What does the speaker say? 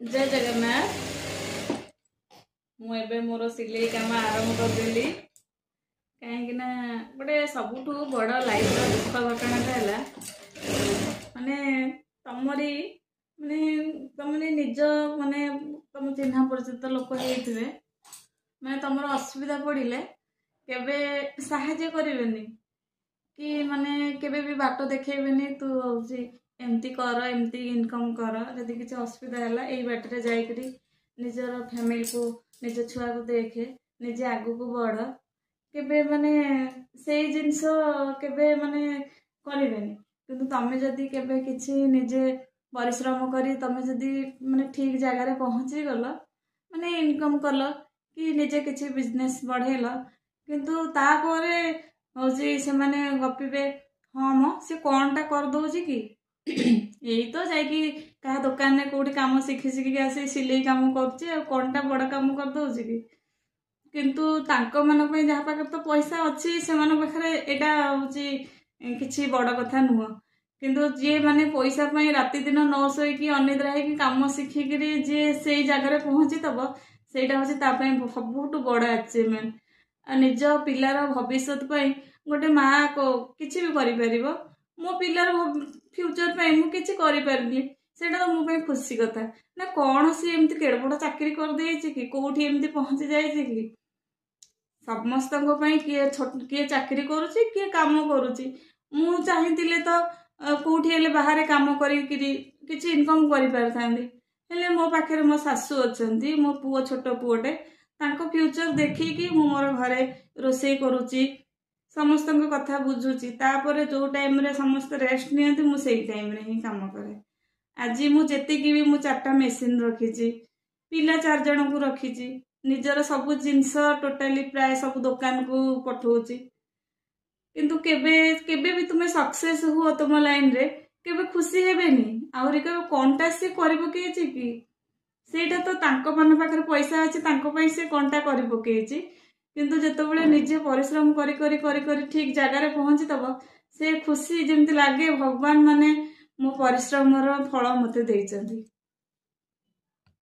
जय जगन्नाथ। मुझे मोर सिलाई कम आरंभ करदेली कहीं गोटे सबुठ बड़ लाइफ दुख घटनाटा है माने तमरी माने तुमने निज माने तुम चिन्ह परिचित लोक होते माने तुम असुविधा पड़े केबे साहाय्य करेनि कि माने केबे भी बाट देखेबेनि तू हूँ एमती कर एमती इनकम कर जदि किसी असुविधा है यही बाटर जाकरी निजर फैमिली को निज छुआ को देखे निजे आगु को बढ़ केबे माने से जिनस केबे माने करेनि किंतु तमें जदि केबे किछि निजे परिश्रम करी तमें जदि माने ठीक जगार पहुँची गल माने इनकम कल कि निजे किछि बिजनेस बढ़ेल किंतु तापरे हूँ से माने गपिबे हाँ मो से कौन टा कर दौची कि यही तो जाकि क्या दुकान में कौटी कम शिखी शिखिक आसी सिलाई कम करा बड़ कम कर दौर कि किंतु तांको मन पे जहाँ पाखे तो पैसा अच्छी से पाखे यहाँ हूँ कि बड़ कथा नुह किंतु जी माने पैसा पाई राति दिन न शोक अनिद्रा होगी कम शिखिक जी से जगह पहुँची तब से हूँ सबुठ बड़ अचिवमेंट निज पिलार भविष्य गोटे माँ को किसी भी कर मो पिलार फ्यूचर पे मु किछि करि परली सेटा तो मो पे खुशी कथा ना कौन सी एमती केड़ बड़ चाकरी कर देछि कि कोठी एमती पहुंची जाइछि कि समस्त किए चाकरी करुछि किए काम करुछि मु चाहितिले तो कोठी हेले बाहर काम करी किछि इनकम करि परथांदी हेले मो पाखे मो सासू अछंती मो पुओ छोट पुओटे तांको फ्यूचर देखी कि मु मोर घरे रोसई करुछि समस्त कथा बुझुची तापर जो टाइम रे समस्त रेस्ट नियंती मु सेई टाइम रे ही काम करे आज मुझे भी मु 4टा मेसीन रखी पिला 4 जन को रखी निजर सब जिनस टोटाली प्राय सब दुकान को पठाऊची किंतु केबे भी तुम्हें सक्सेस हुआ तुम लाइन रे केबे खुशी हेबेनी आउरी केबे कोनटा से करि पकेछि कि सेटा तो तांको मन पाखर पैसा अछि तांको पई से कोनटा करि पकेछि किंतु जितेबाला निजे परिश्रम करी करी करी करी ठीक जगार पहुंची तब से खुशी जमती लगे भगवान माने मो परिश्रम फल मते देइछंती।